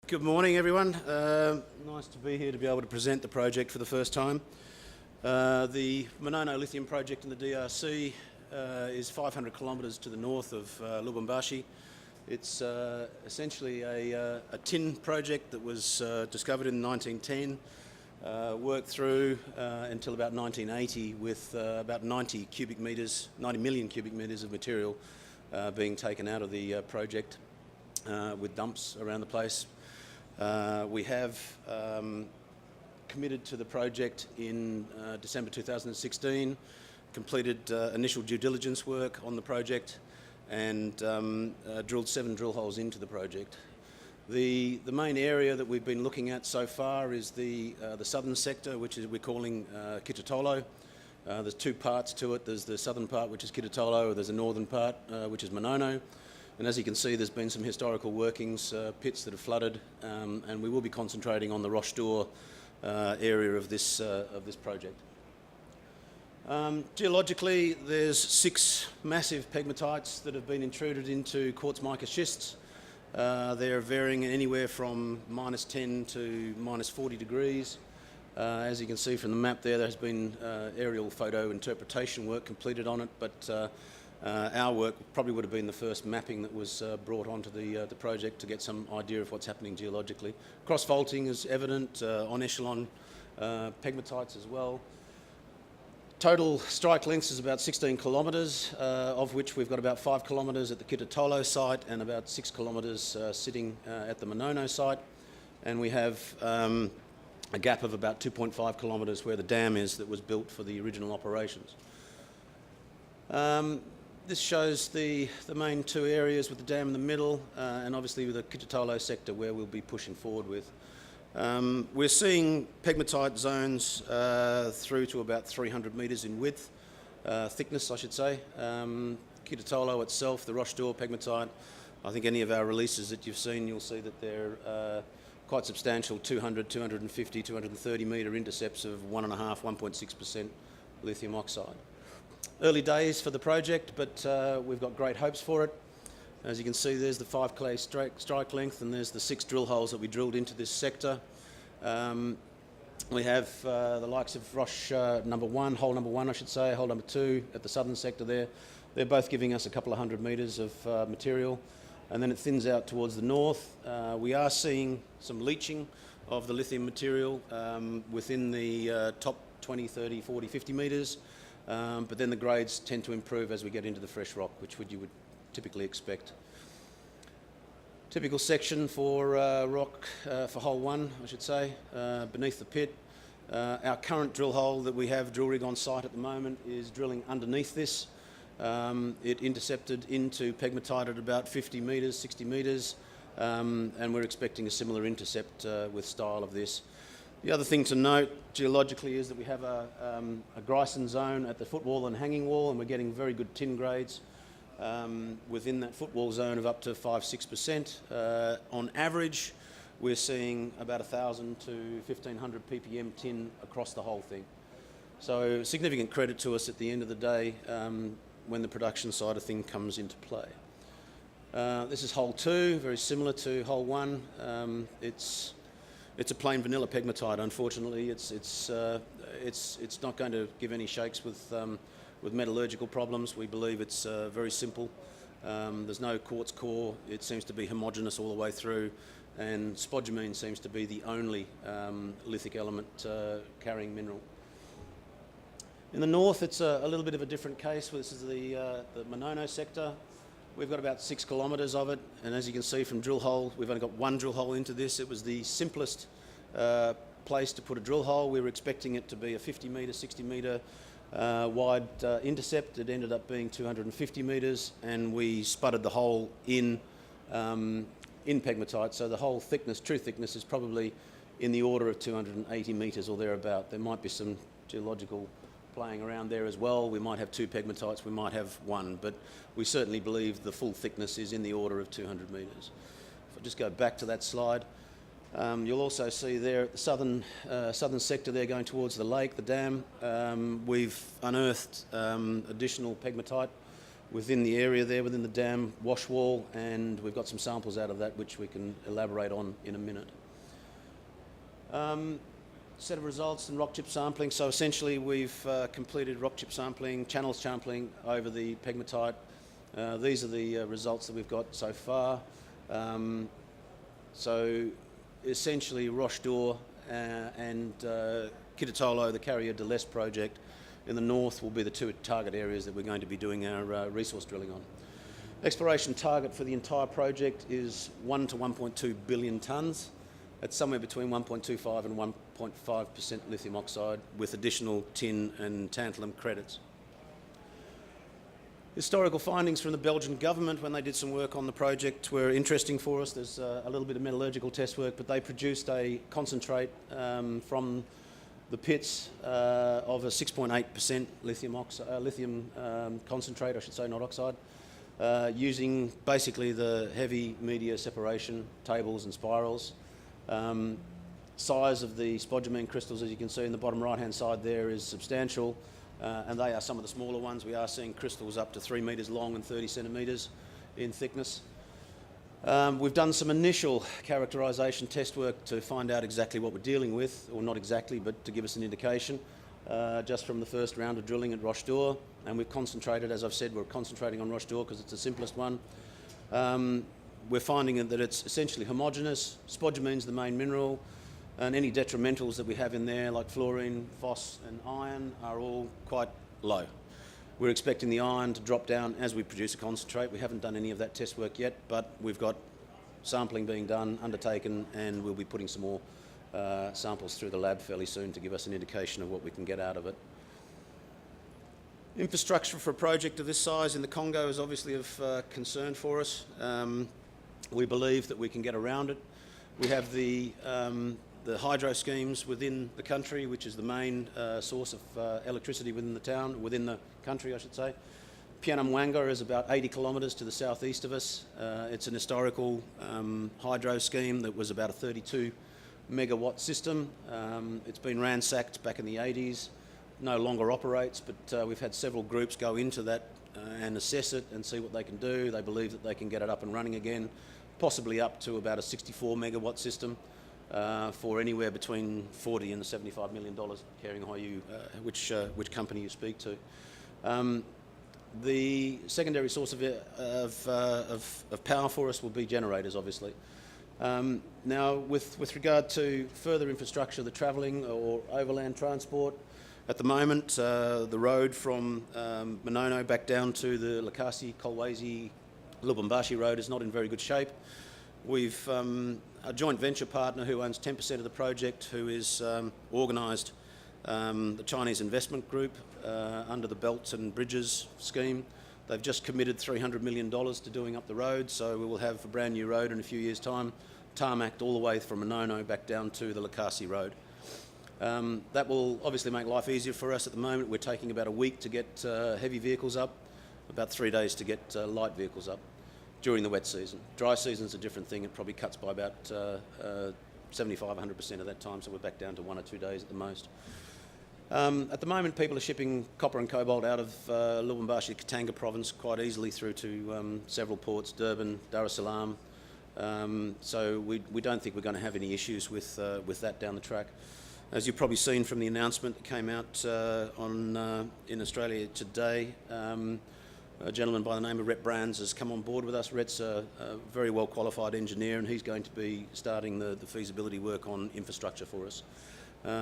Good morning, everyone. Nice to be here to be able to present the project for the first time. The Manono lithium project in the DRC is 500 kilometres to the north of Lubumbashi. It's essentially a tin project that was discovered in 1910, worked through until about 1980 with about 90 million cubic metres of material being taken out of the project with dumps around the place. We have committed to the project in December 2016, completed initial due diligence work on the project, and drilled 7 drill holes into the project. The main area that we've been looking at so far is the southern sector, which is we're calling Kitatolo. There's 2 parts to it. There's the southern part, which is Kitatolo. There's a northern part, which is Manono. And as you can see, there's been some historical workings, pits that have flooded, and we will be concentrating on the Roche d'Or area of this project. Geologically, there's 6 massive pegmatites that have been intruded into quartz mica schists. They're varying anywhere from -10 to -40 degrees. As you can see from the map there has been aerial photo interpretation work completed on it, but our work probably would have been the first mapping that was brought onto the project to get some idea of what's happening geologically. Cross-faulting is evident, on echelon pegmatites as well. Total strike length is about 16 kilometres, of which we've got about 5 kilometres at the Kitatolo site and about 6 kilometres sitting at the Manono site. And we have a gap of about 2.5 kilometres where the dam is that was built for the original operations. This shows the main 2 areas with the dam in the middle, and obviously with the Kitatolo sector where we'll be pushing forward with. We're seeing pegmatite zones through to about 300 metres in width, thickness I should say. Kitatolo itself, the Roche d'Or pegmatite, I think any of our releases that you've seen, you'll see that they're quite substantial, 200, 250, 230 metre intercepts of 1.5, 1.6% lithium oxide. Early days for the project, but we've got great hopes for it. As you can see, there's the 5 clay strike length, and there's the 6 drill holes that we drilled into this sector. We have the likes of Roche number 1, hole number 1 I should say, hole number 2 at the southern sector there. They're both giving us a couple of 100 metres of material, and then it thins out towards the north. We are seeing some leaching of the lithium material within the top 20, 30, 40, 50 metres. But then the grades tend to improve as we get into the fresh rock, which you would typically expect. Typical section for rock, for hole 1, I should say, beneath the pit. Our current drill hole that we have drill rig on site at the moment is drilling underneath this. It intercepted into pegmatite at about 50 metres, 60 metres, and we're expecting a similar intercept with style of this. The other thing to note geologically is that we have a Gryson zone at the footwall and hanging wall, and we're getting very good tin grades within that footwall zone of up to 5-6%. On average, we're seeing about 1,000 to 1,500 ppm tin across the whole thing. So significant credit to us at the end of the day when the production side of thing comes into play. This is hole 2, very similar to hole 1. It's a plain vanilla pegmatite. Unfortunately, it's not going to give any shakes with metallurgical problems. We believe it's very simple. There's no quartz core. It seems to be homogeneous all the way through, and spodumene seems to be the only lithic element carrying mineral. In the north, it's a little bit of a different case. This is the Manono sector. We've got about 6 kilometres of it, and as you can see from drill hole, we've only got 1 drill hole into this. It was the simplest place to put a drill hole. We were expecting it to be a 50 metre, 60 metre wide intercept. It ended up being 250 metres, and we spudded the hole in pegmatite, so the whole thickness, true thickness, is probably in the order of 280 metres or thereabout. There might be some geological playing around there as well. We might have 2 pegmatites, we might have 1, but we certainly believe the full thickness is in the order of 200 metres. If I just go back to that slide, you'll also see there at the southern sector there going towards the lake, the dam, we've unearthed additional pegmatite within the area there, within the dam wash wall, and we've got some samples out of that which we can elaborate on in a minute. Set of results and rock chip sampling. So essentially we've completed rock chip sampling, channels sampling over the pegmatite. These are the results that we've got so far. So essentially Roche d'Or and Kitatolo, the Carrier de l'Est project in the north, will be the two target areas that we're going to be doing our resource drilling on. Exploration target for the entire project is 1 to 1.2 billion tonnes. It's somewhere between 1.25 and 1.5% lithium oxide with additional tin and tantalum credits. Historical findings from the Belgian government when they did some work on the project were interesting for us. There's a little bit of metallurgical test work, but they produced a concentrate from the pits of a 6.8% lithium concentrate, I should say, not oxide, using basically the heavy media separation tables and spirals. Size of the spodumene crystals, as you can see in the bottom right hand side there, is substantial, and they are some of the smaller ones. We are seeing crystals up to 3 metres long and 30 centimetres in thickness. We've done some initial characterisation test work to find out exactly what we're dealing with, or not exactly, but to give us an indication, just from the first round of drilling at Roche d'Or. And we've concentrated, as I've said, we're concentrating on Roche d'Or because it's the simplest one. We're finding that it's essentially homogeneous. Spodumene's the main mineral, and any detrimentals that we have in there, like fluorine, phos and iron, are all quite low. We're expecting the iron to drop down as we produce a concentrate. We haven't done any of that test work yet, but we've got sampling being done, undertaken, and we'll be putting some more samples through the lab fairly soon to give us an indication of what we can get out of it. Infrastructure for a project of this size in the Congo is obviously of concern for us. We believe that we can get around it. We have the hydro schemes within the country, which is the main source of electricity within the country, I should say. Pianamwanga is about 80 kilometres to the southeast of us. It's an historical hydro scheme that was about a 32 megawatt system. It's been ransacked back in the 80s, no longer operates, but we've had several groups go into that and assess it and see what they can do. They believe that they can get it up and running again, possibly up to about a 64 megawatt system for anywhere between $40 and $75 million, depending on which company you speak to. The secondary source of power for us will be generators, obviously. Now, with regard to further infrastructure, the travelling or overland transport, at the moment, the road from Manono back down to the Lakasi, Kolwezi, Lubumbashi road is not in very good shape. We've a joint venture partner who owns 10% of the project, who is organised the Chinese investment group under the Belts and Bridges scheme. They've just committed $300 million to doing up the road, so we will have a brand new road in a few years' time, tarmacked all the way from Manono back down to the Lakasi road. That will obviously make life easier for us. At the moment, we're taking about a week to get heavy vehicles up, about 3 days to get light vehicles up during the wet season. Dry season's a different thing. It probably cuts by about 75–100% of that time, so we're back down to 1 or 2 days at the most. At the moment, people are shipping copper and cobalt out of Lubumbashi, Katanga province quite easily through to several ports, Durban, Dar es Salaam. So we don't think we're going to have any issues with that down the track. As you've probably seen from the announcement that came out in Australia today, a gentleman by the name of Rhett Brands has come on board with us. Rhett's a very well qualified engineer, and he's going to be starting the feasibility work on infrastructure for us.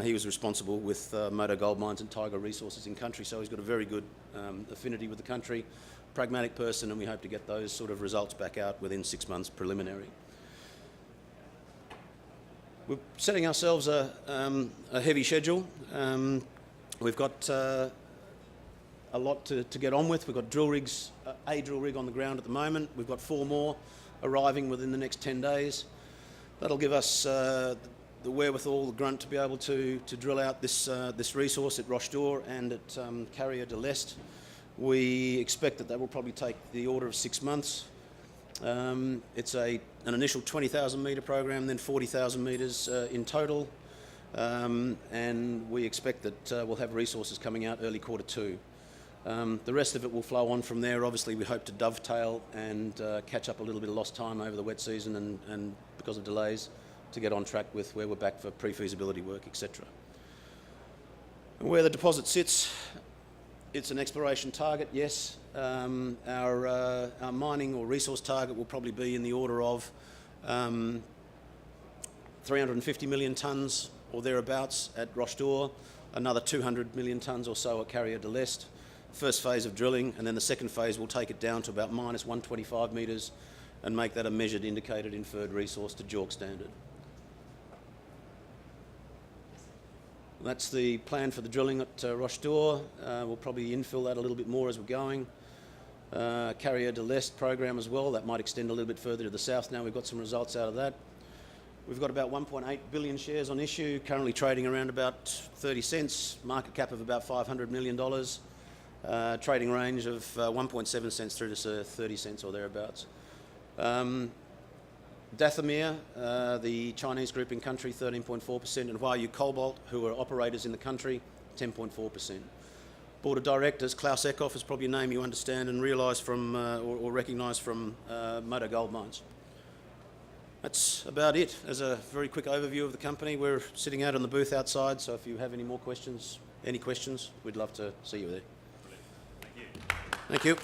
He was responsible with Moto Gold Mines and Tiger Resources in country, so he's got a very good affinity with the country, pragmatic person, and we hope to get those sort of results back out within 6 months preliminary. We're setting ourselves a heavy schedule. We've got a lot to get on with. We've got drill rigs, a drill rig on the ground at the moment. We've got 4 more arriving within the next 10 days. That'll give us the wherewithal, the grunt, to be able to drill out this resource at Roche d'Or and at Carrier de l'Est. We expect that will probably take the order of 6 months. It's an initial 20,000 metre program, then 40,000 metres in total, and we expect that we'll have resources coming out early Q2. The rest of it will flow on from there. Obviously, we hope to dovetail and catch up a little bit of lost time over the wet season and because of delays to get on track with where we're back for pre-feasibility work, etc. And where the deposit sits, it's an exploration target, yes. Our mining or resource target will probably be in the order of 350 million tonnes or thereabouts at Roche d'Or, another 200 million tonnes or so at Carrier de l'Est. First phase of drilling, and then the second phase will take it down to about minus 125 metres and make that a measured, indicated, inferred resource to JORC standard. That's the plan for the drilling at Roche d'Or. We'll probably infill that a little bit more as we're going. Carrier de l'Est program as well. That might extend a little bit further to the south now. We've got some results out of that. We've got about 1.8 billion shares on issue, currently trading around about 30 cents, market cap of about $500 million, trading range of 1.7 cents through to 30 cents or thereabouts. Dathomir, the Chinese group in country, 13.4%, and Huayu Cobalt, who are operators in the country, 10.4%. Board of Directors, Klaus Eckhoff is probably a name you understand and realise from, or recognise from Moto Gold Mines. That's about it. As a very quick overview of the company, we're sitting out on the booth outside, so if you have any more questions, we'd love to see you there. Thank you. Thank you.